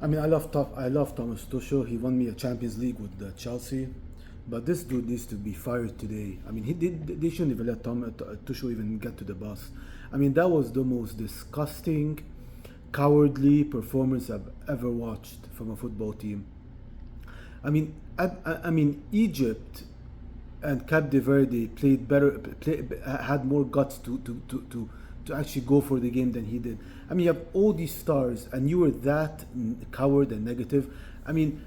I mean, I love Thomas Tuchel. He won me a Champions League with Chelsea, but this dude needs to be fired today. I mean, they shouldn't even let Tuchel even get to the bus. I mean, that was the most disgusting, cowardly performance I've ever watched from a football team. I mean, Egypt and Cape de Verde played better, had more guts to actually go for the game than he did. I mean, you have all these stars, and you were that coward and negative. I mean,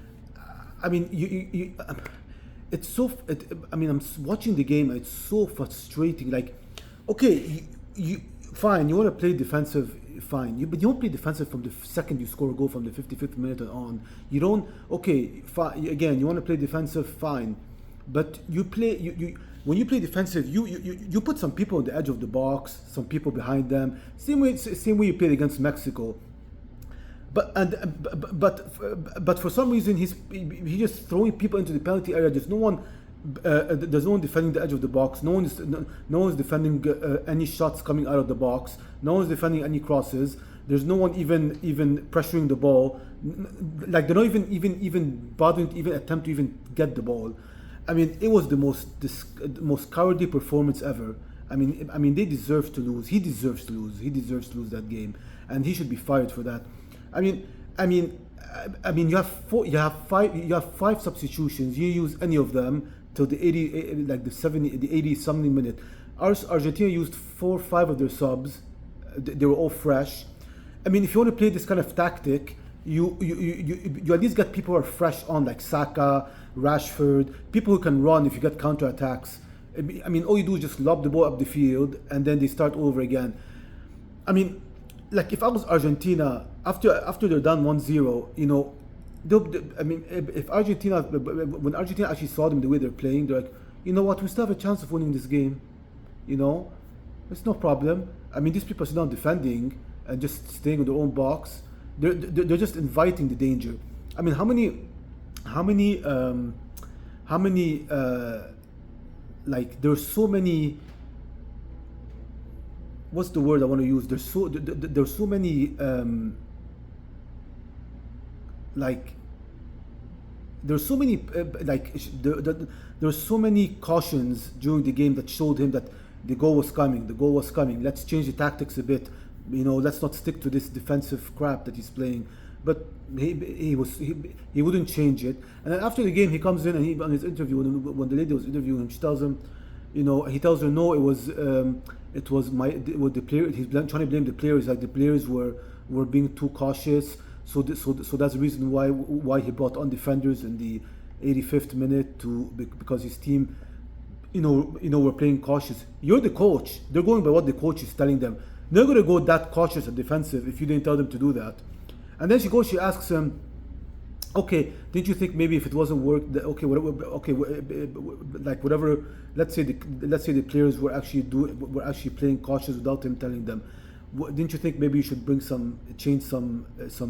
it's so. I mean, watching the game. It's so frustrating. Like, okay, you fine. You want to play defensive, fine. But you don't play defensive from the second you score a goal from the 55th minute and on. You don't. Okay, fine. Again, you want to play defensive, fine. But you play you when you play defensive, you put some people on the edge of the box, some people behind them. Same way you played against Mexico. But for some reason he's just throwing people into the penalty area. There's no one defending the edge of the box. No one's defending any shots coming out of the box. No one's defending any crosses. There's no one even pressuring the ball. Like they're not even bothering to even attempt to even get the ball. I mean, it was the most cowardly performance ever. I mean, they deserve to lose. He deserves to lose. He deserves to lose that game, and he should be fired for that. I mean, you have five substitutions. You use any of them till the 80, like the 80 something minute. Argentina used 4 or 5 of their subs. They were all fresh. I mean, if you want to play this kind of tactic, you at least get people who are fresh on, like Saka, Rashford, people who can run if you get counter attacks. I mean, all you do is just lob the ball up the field and then they start over again. I mean, like if I was Argentina, after they're done 1-0, you know, I mean, if Argentina, when Argentina actually saw them the way they're playing, they're like, you know what, we still have a chance of winning this game. You know, it's no problem. I mean, these people are still not defending and just staying in their own box. They're just inviting the danger. I mean, how many like there's so many, what's the word I want to use, there's so many like there's so many there's so many cautions during the game that showed him that the goal was coming. Let's change the tactics a bit, you know, let's not stick to this defensive crap that he's playing. But he wouldn't change it. And then after the game, he comes in and on his interview, when the lady was interviewing him, she tells him, you know, he tells her, no, it was the player. He's trying to blame the players, like the players were being too cautious. So that's the reason why he brought on defenders in the 85th minute because his team, you know, were playing cautious. You're the coach. They're going by what the coach is telling them. They're going to go that cautious and defensive if you didn't tell them to do that. And then she asks him, okay, didn't you think maybe if it wasn't like whatever, let's say the players were actually playing cautious without him telling them. Didn't you think maybe you should change some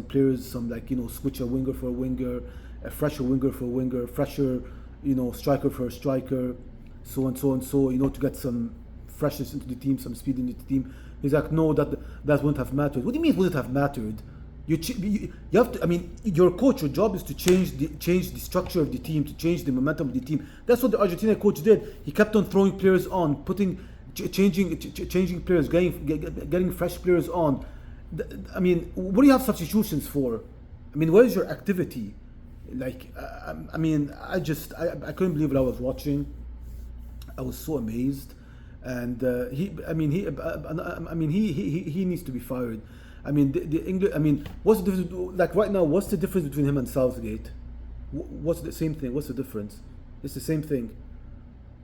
players, like, you know, switch a winger for a winger, a fresher winger for a winger, fresher, you know, striker for a striker, so and so, you know, to get some freshness into the team, some speed into the team. He's like, no, that wouldn't have mattered. What do you mean it wouldn't have mattered? You have to. I mean, your coach. Your job is to change the structure of the team, to change the momentum of the team. That's what the Argentina coach did. He kept on throwing players on, changing players, getting fresh players on. I mean, what do you have substitutions for? I mean, where is your activity? Like, I mean, I couldn't believe what I was watching. I was so amazed, and he needs to be fired. I mean, the English. I mean, what's the difference? Like right now, what's the difference between him and Southgate? What's the same thing? What's the difference? It's the same thing.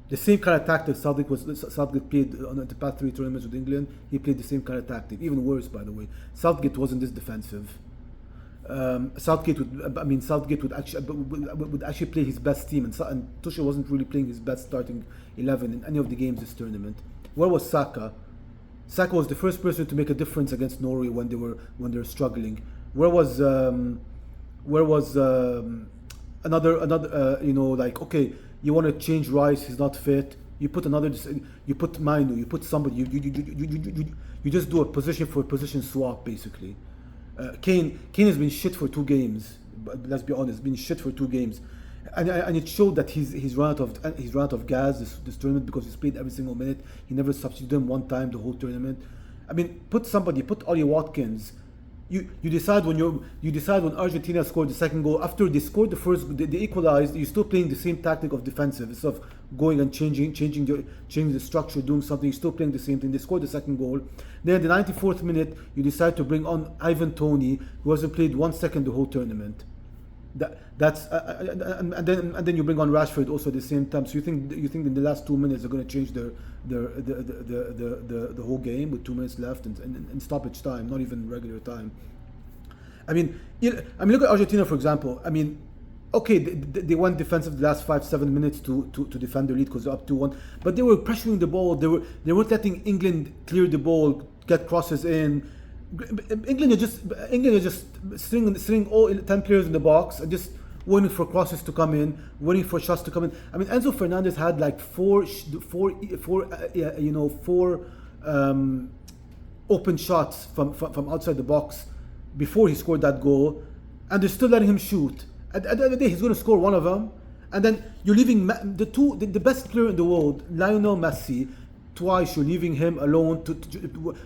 The same kind of tactic Southgate played on the past 3 tournaments with England. He played the same kind of tactic, even worse, by the way. Southgate wasn't this defensive. Southgate would actually play his best team, and Tuchel wasn't really playing his best starting 11 in any of the games this tournament. Where was Saka? Saka was the first person to make a difference against Norway when they were struggling. Where was another you know, like, okay, you want to change Rice, he's not fit. You put Mainu, you put somebody. You just do a position for position swap basically. Kane has been shit for 2 games. But let's be honest, been shit for 2 games, and it showed that he's run out of gas this tournament because he's played every single minute. He never substituted him one time the whole tournament. I mean, put Ollie Watkins. You decide when Argentina scored the second goal after they scored the first, they equalized. You're still playing the same tactic of defensive instead of going and changing the structure, doing something. You're still playing the same thing. They scored the second goal. Then in the 94th minute, you decide to bring on Ivan Toney, who hasn't played 1 second the whole tournament. And then you bring on Rashford also at the same time. So you think in the last 2 minutes they're going to change the whole game with 2 minutes left and stoppage time, not even regular time. I mean, look at Argentina for example. I mean, okay, they went defensive the last 5-7 minutes to defend the lead because they're up 2-1, but they were pressuring the ball. They weren't letting England clear the ball, get crosses in. England are just stringing all 10 players in the box and just waiting for crosses to come in, waiting for shots to come in. I mean, Enzo Fernandez had like four open shots from outside the box before he scored that goal, and they're still letting him shoot. At the end of the day, he's going to score one of them, and then you're leaving the best player in the world, Lionel Messi. Twice you're leaving him alone.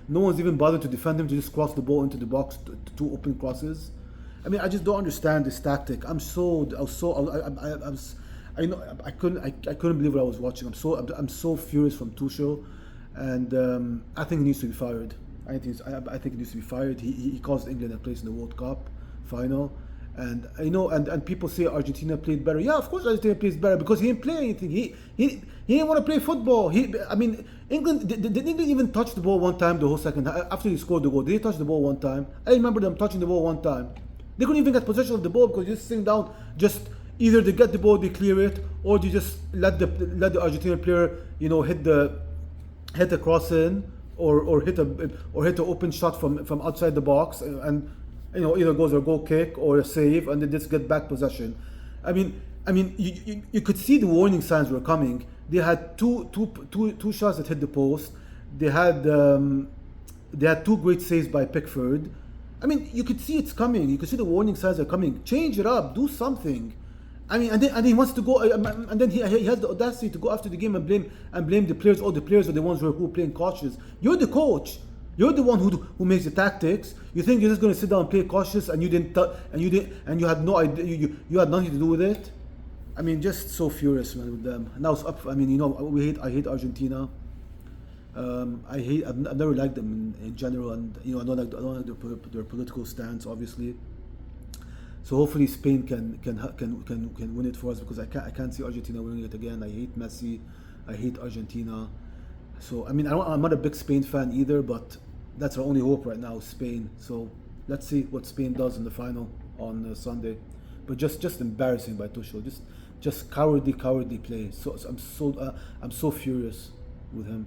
No one's even bothered to defend him, to just cross the ball into the box, two open crosses. I mean, I just don't understand this tactic. I couldn't believe what I was watching. I'm so furious from Tuchel, and I think he needs to be fired. I think he needs to be fired. He cost England a place in the World Cup final. And and people say Argentina played better. Yeah, of course Argentina plays better because he didn't play anything. He didn't want to play football. England didn't even touch the ball one time the whole second after they scored the goal. They didn't touch the ball one time. I remember them touching the ball one time. They couldn't even get possession of the ball because you're just sitting down. Just either they get the ball, they clear it, or they just let the Argentinian player hit the cross in or hit a open shot from outside the box and. Either goes a goal kick or a save, and they just get back possession. I mean, you could see the warning signs were coming. They had two shots that hit the post. They had 2 great saves by Pickford. I mean, you could see it's coming. You could see the warning signs are coming. Change it up. Do something. I mean, and then he wants to go, and then he has the audacity to go after the game and blame the players. All the players are the ones who are playing cautious. You're the coach. You're the one who makes the tactics. You think you're just going to sit down and play cautious, and you you had no idea. You had nothing to do with it. I mean, just so furious, man, with them. Now it's up. I mean, I hate Argentina. I've never liked them in general, and I don't like their political stance, obviously. So hopefully Spain can win it for us, because I can't see Argentina winning it again. I hate Messi. I hate Argentina. So I mean, I'm not a big Spain fan either, but that's our only hope right now, Spain. So let's see what Spain does in the final on Sunday. But just embarrassing by Tuchel. Just cowardly play. So I'm so furious with him.